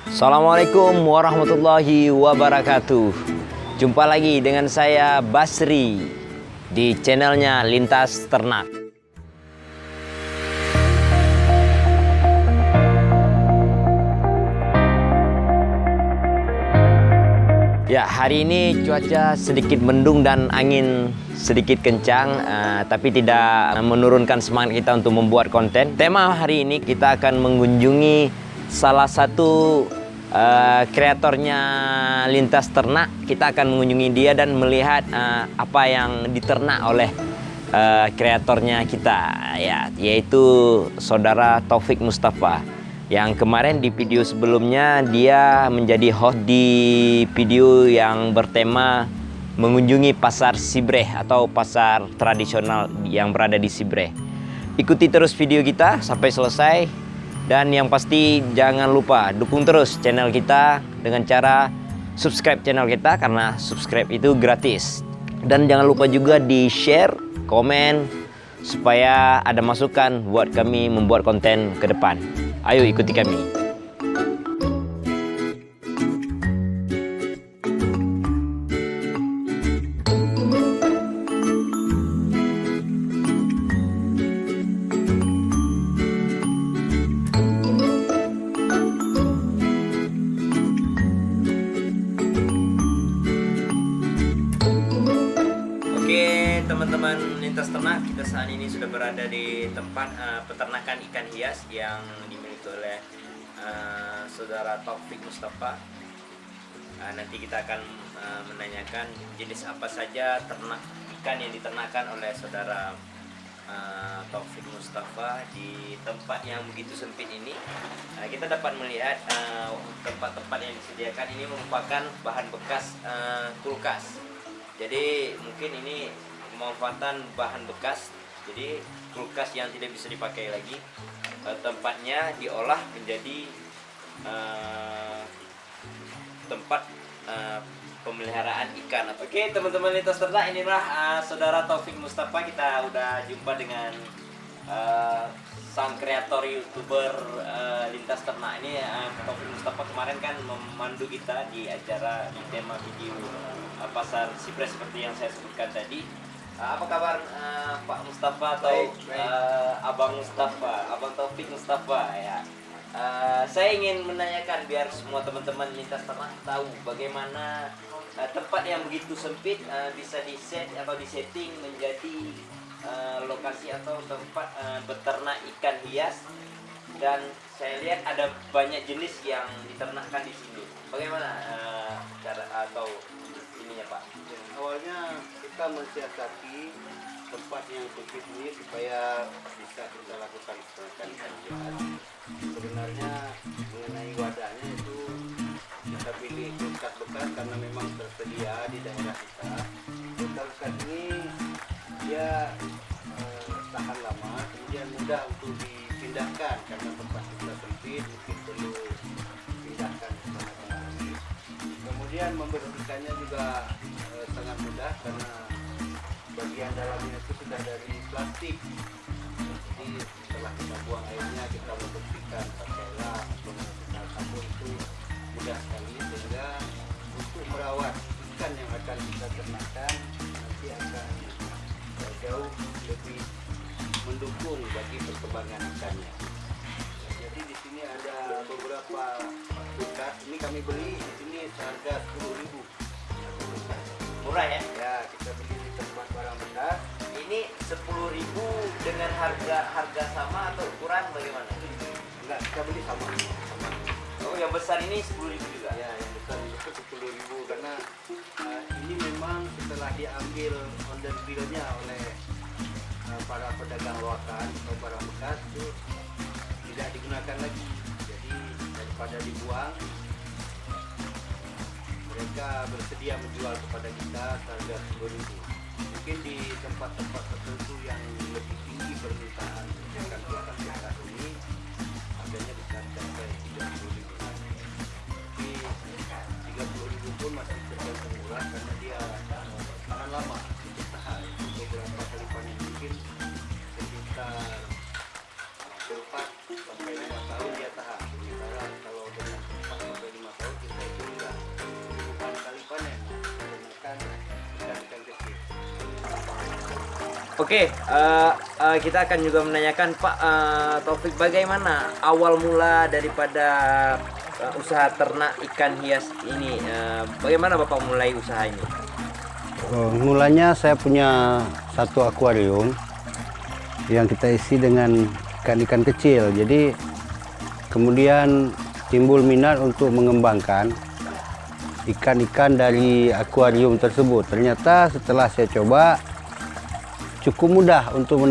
Assalamualaikum warahmatullahi wabarakatuh. Jumpa lagi dengan saya Basri di channelnya Lintas Ternak. Ya, hari ini cuaca sedikit mendung dan angin sedikit kencang, tapi tidak menurunkan semangat kita untuk membuat konten. Tema hari ini kita akan mengunjungi salah satu kreatornya Lintas Ternak. Kita akan mengunjungi dia dan melihat apa yang diternak oleh kreatornya kita, ya, yaitu saudara Taufik Mustafa. Yang kemarin di video sebelumnya dia menjadi host di video yang bertema mengunjungi pasar Sibreh atau pasar tradisional yang berada di Sibreh. Ikuti terus video kita sampai selesai. Dan yang pasti jangan lupa dukung terus channel kita dengan cara subscribe channel kita, karena subscribe itu gratis. Dan jangan lupa juga di share, komen, supaya ada masukan buat kami membuat konten ke depan. Ayo ikuti kami. Oke teman-teman Lintas Ternak, kita saat ini sudah berada di tempat peternakan ikan hias yang dimiliki oleh saudara Taufik Mustafa. Nanti kita akan menanyakan jenis apa saja ternak ikan yang diternakkan oleh saudara Taufik Mustafa di tempat yang begitu sempit ini. Kita dapat melihat tempat-tempat yang disediakan ini merupakan bahan bekas kulkas. Jadi mungkin ini pemanfaatan bahan bekas, jadi kulkas yang tidak bisa dipakai lagi, tempatnya diolah menjadi tempat pemeliharaan ikan. Oke teman-teman Lintas Ternak, inilah saudara Taufik Mustafa. Kita udah jumpa dengan sang kreator youtuber Lintas Ternak ini. Taufik Mustafa kemarin kan memandu kita di acara di tema video pasar Sibreh seperti yang saya sebutkan tadi. Apa kabar Pak Mustafa atau Abang Mustafa, Abang Taufik Mustafa ya? Saya ingin menanyakan biar semua teman-teman Lintas Ternak tahu bagaimana tempat yang begitu sempit bisa diset atau disetting menjadi lokasi atau tempat beternak ikan hias. Dan saya lihat ada banyak jenis yang diternakkan di sini. Bagaimana cara atau ininya Pak? Ya, awalnya kita mensiasati tempat yang sempit ini supaya bisa kita lakukan peternakan ikan hias. Sebenarnya mengenai wadahnya itu kita pilih kulkas bekas karena memang tersedia di daerah kita. Kulkas bekas ini dia tahan lama, kemudian mudah untuk dipindahkan karena tempat kita sempit, mungkin perlu pindahkan ke sana lagi. Kemudian membersihkannya juga sangat mudah karena bagian dalamnya itu sudah dari plastik. Jadi setelah kita buang airnya, kita membersihkan pakai lap atau menggunakan sabun itu mudah sekali, sehingga untuk merawat ikan yang akan kita ternakkan nanti akan jauh lebih mendukung bagi perkembangan ikannya. Jadi di sini ada beberapa kulkas. Ini kami beli di sini seharga 10.000. Murah ya? Ya, kita beli di tempat barang bekas. Ini 10.000 dengan harga sama atau ukuran bagaimana? Enggak, kita beli sama. Oh, yang besar ini 10.000 juga? Ya, yang besar itu 10.000 karena ini memang setelah diambil order bill-nya oleh para pedagang loakan atau barang bekas itu tidak digunakan lagi. Jadi daripada dibuang, mereka bersedia menjual kepada kita seharga 10.000. Mungkin di tempat-tempat tertentu yang lebih tinggi permintaan ikan kulkas bekas ini harganya bisa mencapai 30.000. Tapi 30.000 pun masih tergolong murah karena dia tahan lama untuk tahan beberapa kali panen, mungkin sekitar 4 sampai 5 tahun dia tahan. Sementara kalau dengan 4 sampai Oke, kita akan juga menanyakan Pak Taufik, bagaimana awal mula daripada usaha ternak ikan hias ini? Bagaimana Bapak mulai usaha ini? Mulanya saya punya satu akuarium yang kita isi dengan ikan-ikan kecil. Jadi kemudian timbul minat untuk mengembangkan ikan-ikan dari akuarium tersebut. Ternyata setelah saya coba, cukup mudah untuk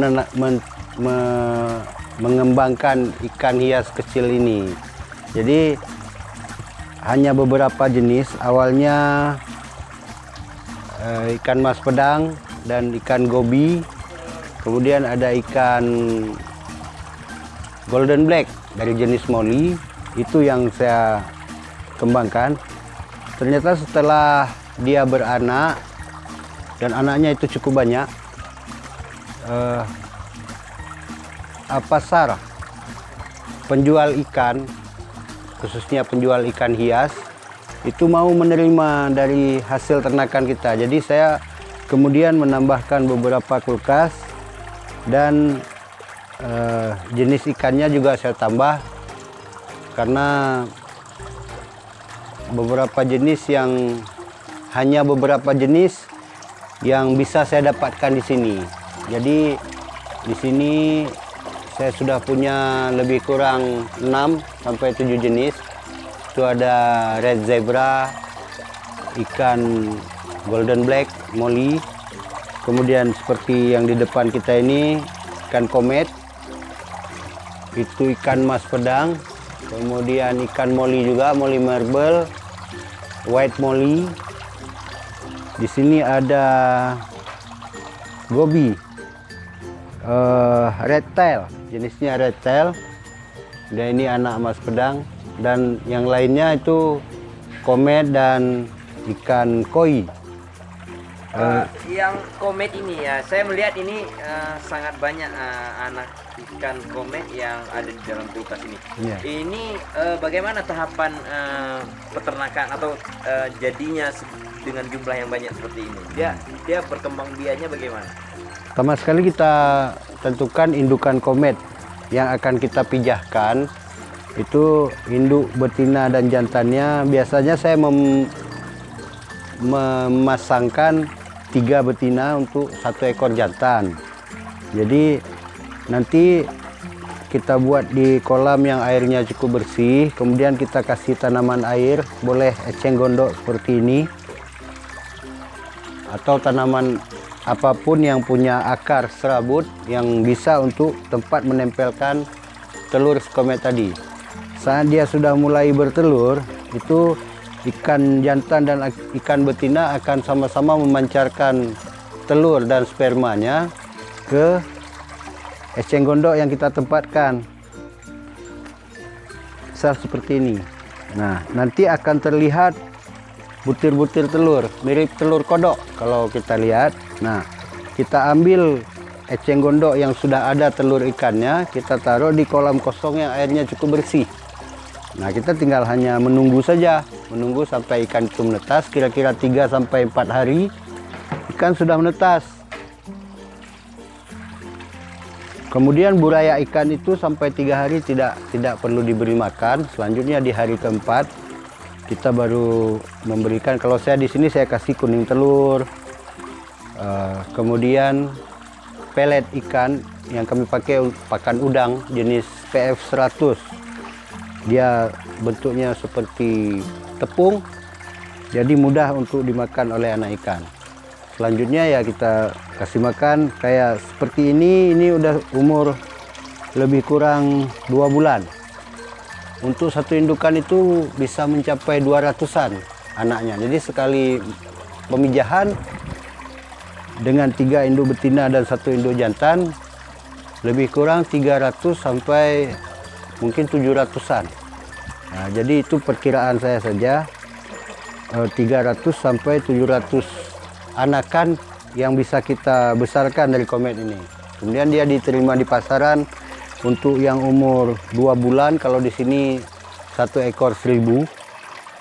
mengembangkan ikan hias kecil ini. Jadi hanya beberapa jenis. Awalnya ikan mas pedang dan ikan gobi. Kemudian ada ikan golden black dari jenis molly. Itu yang saya kembangkan. Ternyata setelah dia beranak dan anaknya itu cukup banyak, pasar penjual ikan, khususnya penjual ikan hias, itu mau menerima dari hasil ternakan kita. Jadi saya kemudian menambahkan beberapa kulkas dan jenis ikannya juga saya tambah, karena beberapa jenis hanya beberapa jenis yang bisa saya dapatkan di sini. Jadi di sini saya sudah punya lebih kurang 6 sampai 7 jenis. Itu ada red zebra, ikan golden black, molly. Kemudian seperti yang di depan kita ini, ikan komet. Itu ikan mas pedang. Kemudian ikan molly juga, molly marble, white molly. Di sini ada gobi. Red tail, jenisnya red tail, dan ini anak mas pedang, dan yang lainnya itu komet dan ikan koi. Yang komet ini ya, saya melihat ini sangat banyak anak ikan komet yang ada di dalam kulkas ini. Yeah. Ini bagaimana tahapan peternakan atau jadinya dengan jumlah yang banyak seperti ini? Dia berkembang biaknya bagaimana? Pertama sekali kita tentukan indukan komet yang akan kita pijahkan. Itu induk betina dan jantannya. Biasanya saya memasangkan 3 betina untuk 1 ekor jantan. Jadi nanti kita buat di kolam yang airnya cukup bersih. Kemudian kita kasih tanaman air, boleh eceng gondok seperti ini, atau tanaman apapun yang punya akar serabut yang bisa untuk tempat menempelkan telur komet tadi. Saat dia sudah mulai bertelur, itu ikan jantan dan ikan betina akan sama-sama memancarkan telur dan spermanya ke eceng gondok yang kita tempatkan. Sel seperti ini. Nah, nanti akan terlihat butir-butir telur, mirip telur kodok kalau kita lihat. Nah, kita ambil eceng gondok yang sudah ada telur ikannya, kita taruh di kolam kosong yang airnya cukup bersih. Nah, kita tinggal hanya menunggu saja, menunggu sampai ikan itu menetas. Kira-kira 3 sampai 4 hari ikan sudah menetas. Kemudian buraya ikan itu sampai 3 hari tidak perlu diberi makan. Selanjutnya di hari keempat kita baru memberikan. Kalau saya di sini saya kasih kuning telur. Kemudian pelet ikan yang kami pakai pakan udang jenis PF 100. Dia bentuknya seperti tepung, jadi mudah untuk dimakan oleh anak ikan. Selanjutnya ya kita kasih makan kayak seperti ini udah umur lebih kurang 2 bulan. Untuk satu indukan itu bisa mencapai 200-an anaknya. Jadi sekali pemijahan dengan 3 induk betina dan 1 induk jantan, lebih kurang 300 sampai mungkin 700-an. Nah, jadi itu perkiraan saya saja, 300 sampai 700 anakan yang bisa kita besarkan dari komet ini. Kemudian dia diterima di pasaran untuk yang umur 2 bulan, kalau di sini 1 ekor 1.000.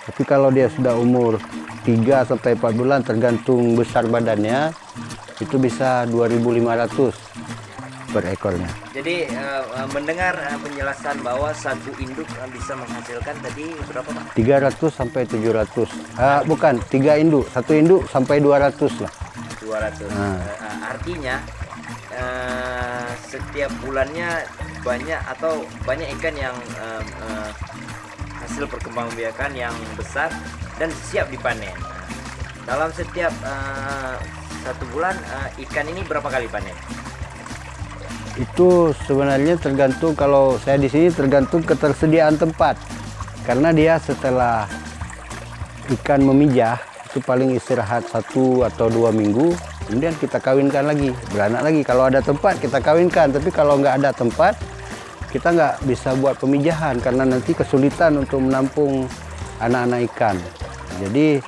Tapi kalau dia sudah umur 3 sampai 4 bulan tergantung besar badannya, itu bisa 2.500 per ekornya. Jadi mendengar penjelasan bahwa satu induk bisa menghasilkan tadi berapa Pak? 300 sampai 700. Bukan, 3 induk. Satu induk sampai 200 lah. 200. Artinya setiap bulannya banyak ikan yang hasil perkembangbiakan yang besar dan siap dipanen. Dalam setiap satu bulan ikan ini berapa kali panen? Itu sebenarnya tergantung, kalau saya di sini tergantung ketersediaan tempat. Karena dia setelah ikan memijah itu paling istirahat 1 atau 2 minggu, kemudian kita kawinkan lagi, beranak lagi. Kalau ada tempat kita kawinkan, tapi kalau nggak ada tempat kita nggak bisa buat pemijahan karena nanti kesulitan untuk menampung anak-anak ikan. Jadi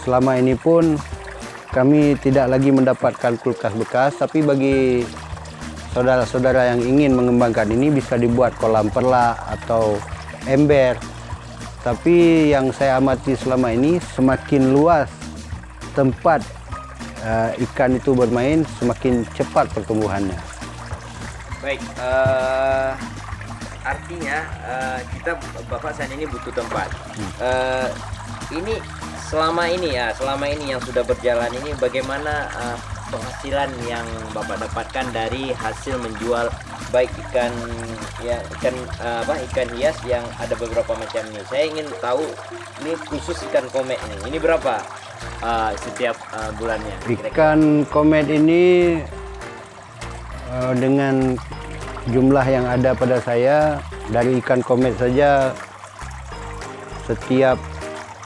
selama ini pun kami tidak lagi mendapatkan kulkas bekas, tapi bagi saudara-saudara yang ingin mengembangkan ini bisa dibuat kolam perla atau ember. Tapi yang saya amati selama ini, semakin luas tempat ikan itu bermain, semakin cepat pertumbuhannya. Baik, artinya Bapak saat ini butuh tempat. Ini selama ini yang sudah berjalan ini bagaimana penghasilan yang Bapak dapatkan dari hasil menjual baik ikan hias yang ada beberapa macam ini. Saya ingin tahu ini khusus ikan komet ini berapa setiap bulannya? Ikan komet ini dengan jumlah yang ada pada saya, dari ikan komet saja setiap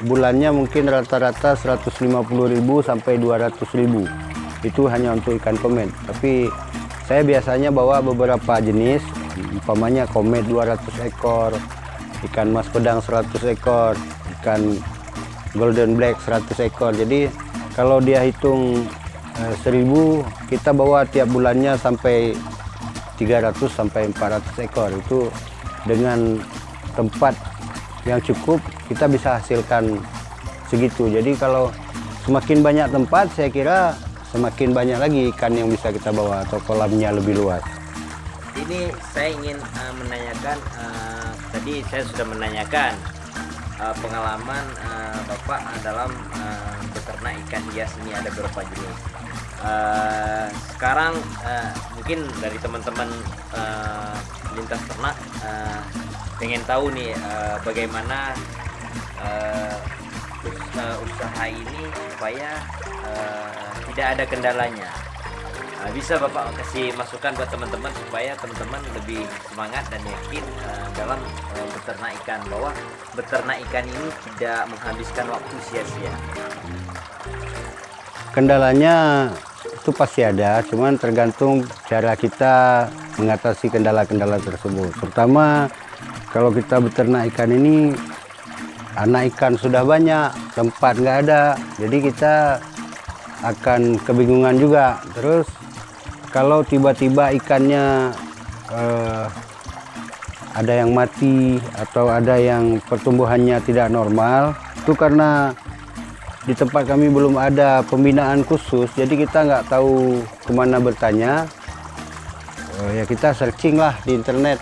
bulannya mungkin rata-rata 150.000 sampai 200.000. Itu hanya untuk ikan komet. Tapi saya biasanya bawa beberapa jenis, umpamanya komet 200 ekor, ikan mas pedang 100 ekor, ikan golden black 100 ekor. Jadi kalau dia hitung 1.000, kita bawa tiap bulannya sampai 300 sampai 400 ekor. Itu dengan tempat yang cukup kita bisa hasilkan segitu. Jadi kalau semakin banyak tempat, saya kira semakin banyak lagi ikan yang bisa kita bawa atau kolamnya lebih luas. Ini saya ingin menanyakan, tadi saya sudah menanyakan pengalaman Bapak dalam beternak ikan hias ini ada berapa jenis. Sekarang mungkin dari teman-teman lintas ternak pengen tahu nih bagaimana usaha ini supaya tidak ada kendalanya. Bisa Bapak kasih masukan buat teman-teman supaya teman-teman lebih semangat dan yakin dalam beternak ikan, bahwa beternak ikan ini tidak menghabiskan waktu sia-sia. Kendalanya itu pasti ada, cuman tergantung cara kita mengatasi kendala-kendala tersebut. Pertama, kalau kita beternak ikan ini, anak ikan sudah banyak, tempat nggak ada, jadi kita akan kebingungan juga. Terus kalau tiba-tiba ikannya ada yang mati atau ada yang pertumbuhannya tidak normal, itu karena di tempat kami belum ada pembinaan khusus, jadi kita nggak tahu kemana bertanya. Ya kita searching lah di internet,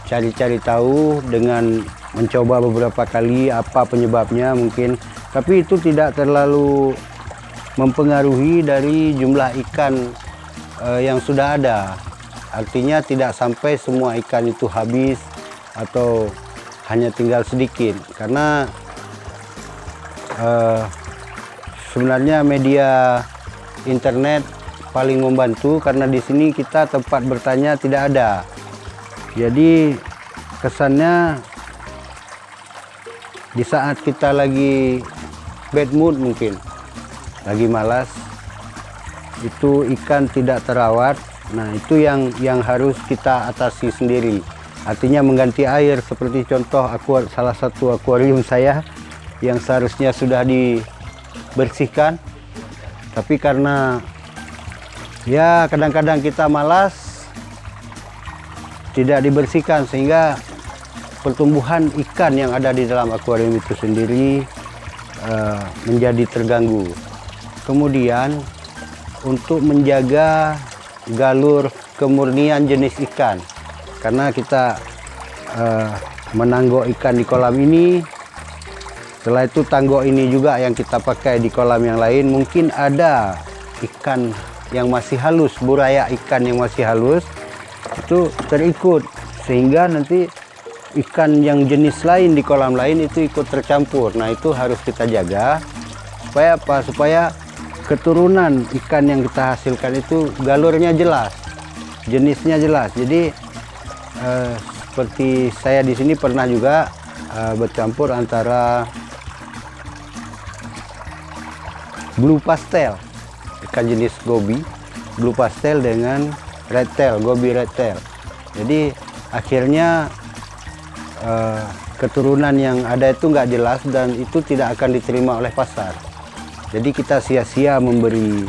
cari-cari tahu dengan mencoba beberapa kali apa penyebabnya mungkin, tapi itu tidak terlalu mempengaruhi dari jumlah ikan yang sudah ada. Artinya tidak sampai semua ikan itu habis atau hanya tinggal sedikit, karena sebenarnya media internet paling membantu, karena di sini kita tempat bertanya tidak ada. Jadi kesannya di saat kita lagi bad mood, mungkin lagi malas, itu ikan tidak terawat. Nah itu yang harus kita atasi sendiri. Artinya mengganti air, seperti contoh salah satu akuarium saya yang seharusnya sudah dibersihkan, tapi karena ya kadang-kadang kita malas, tidak dibersihkan, sehingga pertumbuhan ikan yang ada di dalam akuarium itu sendiri menjadi terganggu. kemudian untuk menjaga galur kemurnian jenis ikan, karena kita menanggok ikan di kolam ini. Setelah itu tanggok ini juga yang kita pakai di kolam yang lain. Mungkin ada ikan yang masih halus, buraya ikan yang masih halus itu terikut, sehingga nanti ikan yang jenis lain di kolam lain itu ikut tercampur. Nah, itu harus kita jaga supaya apa? Supaya keturunan ikan yang kita hasilkan itu galurnya jelas, jenisnya jelas. Jadi seperti saya di sini pernah juga bercampur antara blue pastel, ikan jenis gobi, blue pastel dengan red tail, gobi red tail. Jadi akhirnya keturunan yang ada itu nggak jelas dan itu tidak akan diterima oleh pasar. Jadi kita sia-sia memberi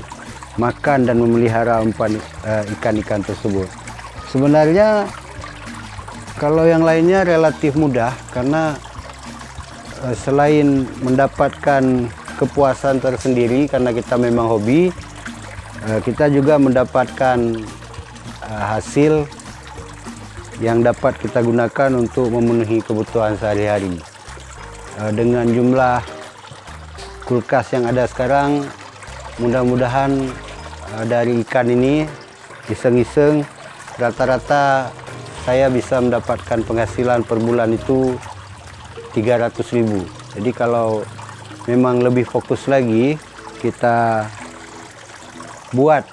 makan dan memelihara umpan ikan-ikan tersebut. Sebenarnya kalau yang lainnya relatif mudah, karena selain mendapatkan kepuasan tersendiri karena kita memang hobi, kita juga mendapatkan hasil yang dapat kita gunakan untuk memenuhi kebutuhan sehari-hari. Dengan jumlah kulkas yang ada sekarang, mudah-mudahan dari ikan ini iseng-iseng rata-rata saya bisa mendapatkan penghasilan per bulan itu 300.000. Jadi kalau memang lebih fokus lagi kita buat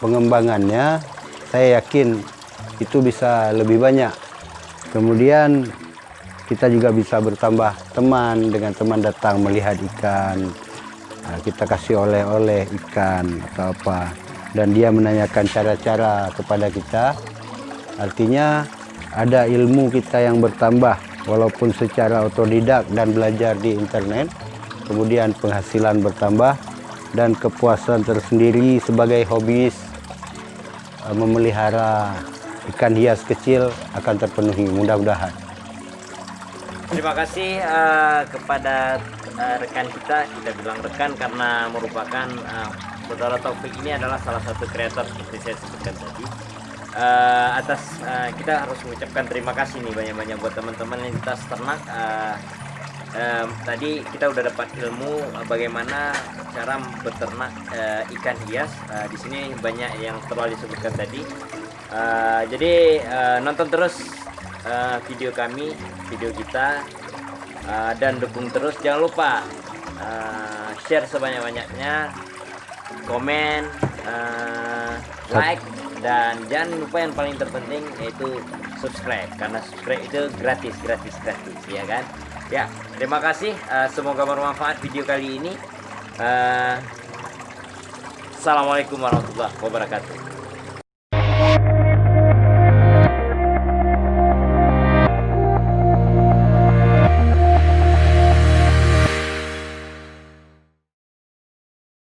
pengembangannya, saya yakin itu bisa lebih banyak. Kemudian kita juga bisa bertambah teman, dengan teman datang melihat ikan, kita kasih oleh-oleh ikan atau apa, dan dia menanyakan cara-cara kepada kita. Artinya ada ilmu kita yang bertambah walaupun secara otodidak dan belajar di internet. Kemudian penghasilan bertambah dan kepuasan tersendiri sebagai hobis memelihara ikan hias kecil akan terpenuhi, mudah-mudahan. Terima kasih kepada rekan kita bilang rekan karena merupakan Saudara Taufik ini adalah salah satu kreator seperti saya sebutkan tadi. Kita harus mengucapkan terima kasih nih banyak-banyak buat teman-teman yang kita ternak. Tadi kita udah dapat ilmu bagaimana cara beternak ikan hias. Di sini banyak yang telah disebutkan tadi. Jadi nonton terus video kami, video kita, dan dukung terus. Jangan lupa share sebanyak-banyaknya, komen, like, dan jangan lupa yang paling terpenting yaitu subscribe, karena subscribe itu gratis ya kan. Ya, terima kasih, semoga bermanfaat video kali ini. Assalamualaikum warahmatullahi wabarakatuh.